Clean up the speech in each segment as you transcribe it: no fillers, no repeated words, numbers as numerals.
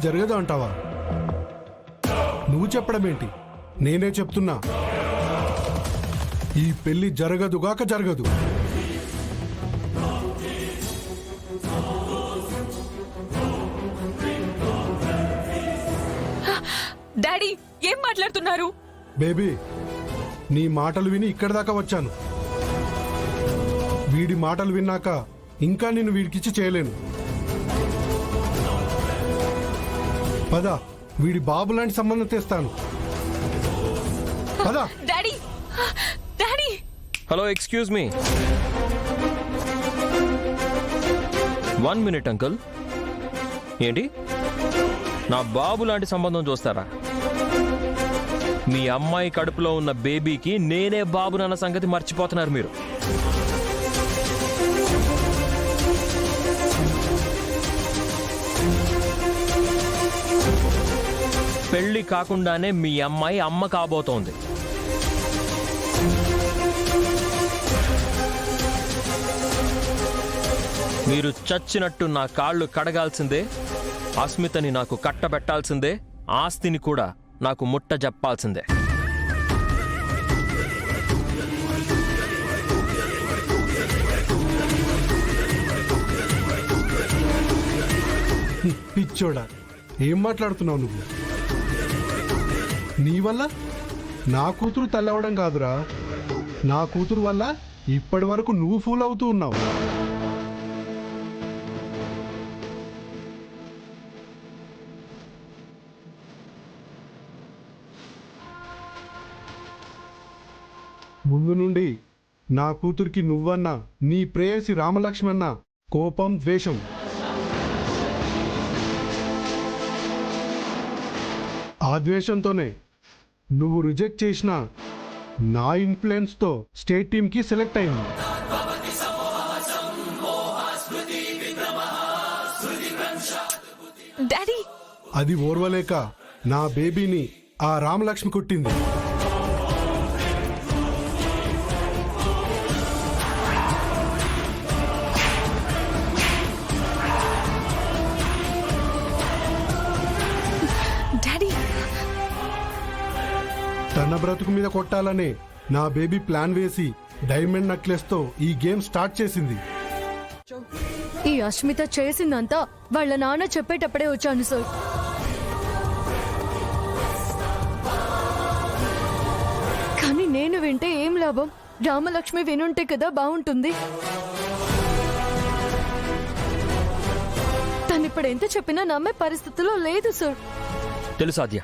జరగదు అంటావా? నువ్వు చెప్పడం ఏంటి? నేనే చెప్తున్నా, ఈ పెళ్లి జరగదుగాక జరగదు. డాడీ ఏం మాట్లాడుతున్నారు? బేబీ, నీ మాటలు విని ఇక్కడి దాకా వచ్చాను. వీడి మాటలు విన్నాక ఇంకా నేను వీడికిచ్చి చేయలేను. పద, వీడి బాబు లాంటి సంబంధం తెస్తాను. పద. Daddy, daddy. Hello, excuse me. 1 minute uncle. ఏంటి, నా బాబు లాంటి సంబంధం చూస్తారా? మీ అమ్మాయి కడుపులో ఉన్న బేబీకి నేనే బాబునన్న సంగతి మర్చిపోతున్నారు మీరు. పెళ్లి కాకుండానే మీ అమ్మాయి అమ్మ కాబోతోంది. మీరు చచ్చినట్టు నా కాళ్ళు కడగాల్సిందే, అస్మితని నాకు కట్టబెట్టాల్సిందే, ఆస్తిని కూడా నాకు ముట్ట చెప్పాల్సిందే. పిచ్చోడా, ఏం మాట్లాడుతున్నావు నువ్వు? నీ వల్ల నా కూతురు తల్లవడం కాదురా, నా కూతురు వల్ల ఇప్పటి వరకు నువ్వు ఫూల్ అవుతూ ఉన్నావు. ముందు నుండి నా కూతురికి నువ్వన్నా, నీ ప్రేయసి రామలక్ష్మణ కోపం, ద్వేషం. ఆ ద్వేషంతోనే నువ్వు రిజెక్ట్ చేసిన నా ఇన్ఫ్లుయెన్స్తో స్టేట్ టీమ్కి సెలెక్ట్ అయింది. డాడీ, అది ఓర్వలేక నా బేబీని ఆ రామలక్ష్మి కొట్టింది. తన బ్రతుకు మీద కొట్టాలనే నా బేబీ ప్లాన్ వేసి డైమండ్ నెక్లెస్ తో ఈ గేమ్ స్టార్ట్ చేసింది. ఈ అస్మిత చేసిందంతా వాళ్ళ నాన్న చెప్పేటప్పుడే వచ్చాను సార్. కానీ నేను వింటే ఏం లాభం? రామలక్ష్మి వినుంటే కదా బాగుంటుంది. తను ఇప్పుడు ఎంత చెప్పినా నమ్మే పరిస్థితిలో లేదు సార్. తెలుసు ఆద్య,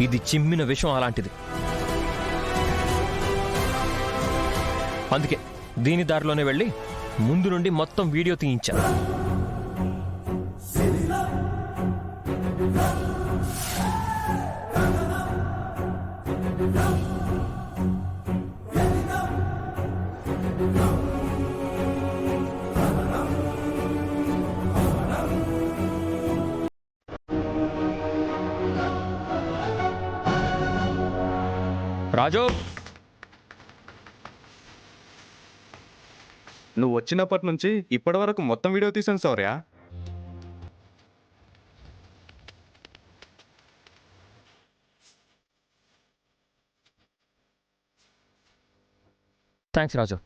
ఇది చిమ్మిన విషయం అలాంటిది. అందుకే దీని దారిలోనే వెళ్ళి ముందు నుండి మొత్తం వీడియో తీయించాను. రాజు, నువ్వు వచ్చినప్పటి నుంచి ఇప్పటి వరకు మొత్తం వీడియో తీసాను సౌర్య. థ్యాంక్స్ రాజు.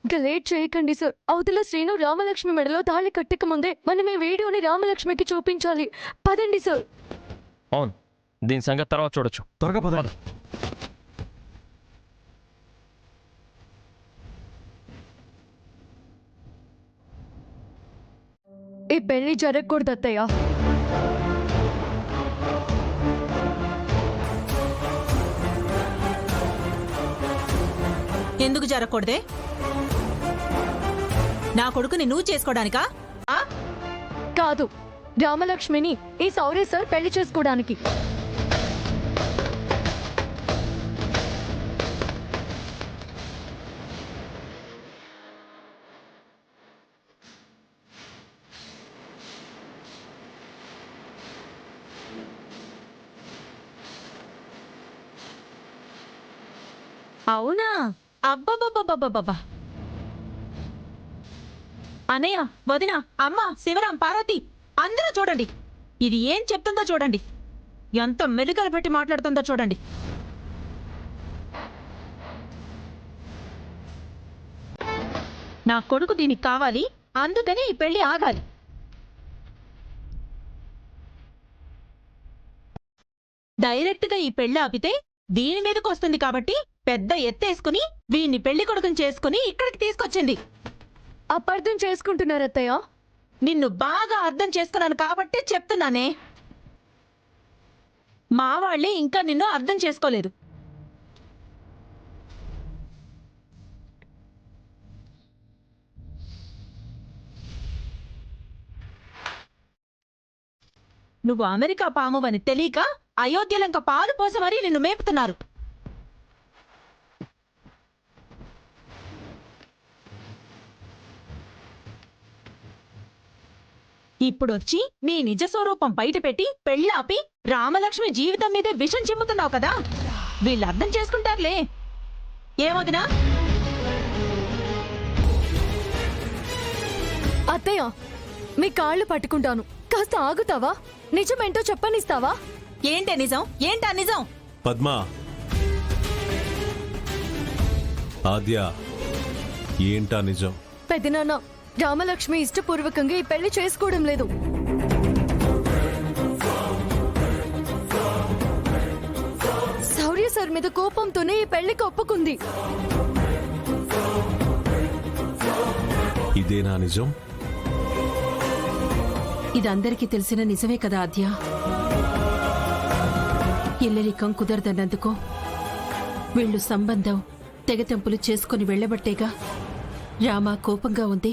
ఇంకా లేట్ చేయకండి సార్. అవతల శ్రీను రామలక్ష్మి మెడలో తాళి కట్టక ముందే మనం ఈ వీడియోని రామలక్ష్మికి చూపించాలి. పదండి సార్. అవును, దీని సంగతి తర్వాత చూడొచ్చు. త్వరగా పద. ఈ పెళ్లి జరగకూడదు అత్తయ్య. ఎందుకు జరగకూడదే? నా కొడుకుని నువ్వు చేసుకోవడానికా? కాదు, రామలక్ష్మిని ఈ సౌర్య సార్ పెళ్లి చేసుకోవడానికి. అవునా? అబ్బబ్బబ్బబ్బబ్బా! అన్నయ్య, వదిన, అమ్మ, శివరాం, పార్వతి, అందరూ చూడండి, ఇది ఏం చెప్తుందో చూడండి, ఎంత మెలికలు పెట్టి మాట్లాడుతుందో చూడండి. నా కొడుకు దీనికి కావాలి, అందుకని ఈ పెళ్లి ఆగాలి. డైరెక్ట్ గా ఈ పెళ్లి ఆపితే దీని మీదకి వస్తుంది కాబట్టి పెద్ద ఎత్తేసుకుని వీడిని పెళ్లి కొడుకుని చేసుకుని ఇక్కడికి తీసుకొచ్చింది. అపార్థం చేసుకుంటున్నారు అత్తయ్య. నిన్ను బాగా అర్థం చేసుకున్నాను కాబట్టి చెప్తున్నానే. మా వాళ్ళే ఇంకా నిన్ను అర్థం చేసుకోలేదు. నువ్వు అమెరికా పామువని తెలియక అయోధ్యలంక పాలు పోసమని నిన్ను మేపుతున్నారు. ఇప్పుడొచ్చి నీ నిజ స్వరూపం బయటపెట్టి పెళ్ళాపి రామలక్ష్మి జీవితం మీదే విషం చిమ్ముతున్నావు కదా. వీళ్ళు అర్థం చేసుకుంటారులే. ఏమొదినా? అత్తయ్య, మీ కాళ్ళు పట్టుకుంటాను, కాస్త ఆగుతావా? నిజమేంటో చెప్పనిస్తావా? ఏంటే నిజం? ఏంటా నిజం? పద్మా, ఆద్య, ఏంటా నిజం? పెద్దనాన్న, రామలక్ష్మి ఇష్టపూర్వకంగా ఈ పెళ్లి చేసుకోవడం లేదు. శౌర్య సార్ మీద కోపంతోనే ఈ పెళ్లికి ఒప్పుకుంది. ఇదేనా నిజం? ఇదందరికీ తెలిసిన నిజమే కదా ఆద్య. ఇల్లరికం కుదరదన్నందుకో వీళ్ళు సంబంధం తెగతెంపులు చేసుకుని వెళ్లబట్టేగా రామ కోపంగా ఉంది.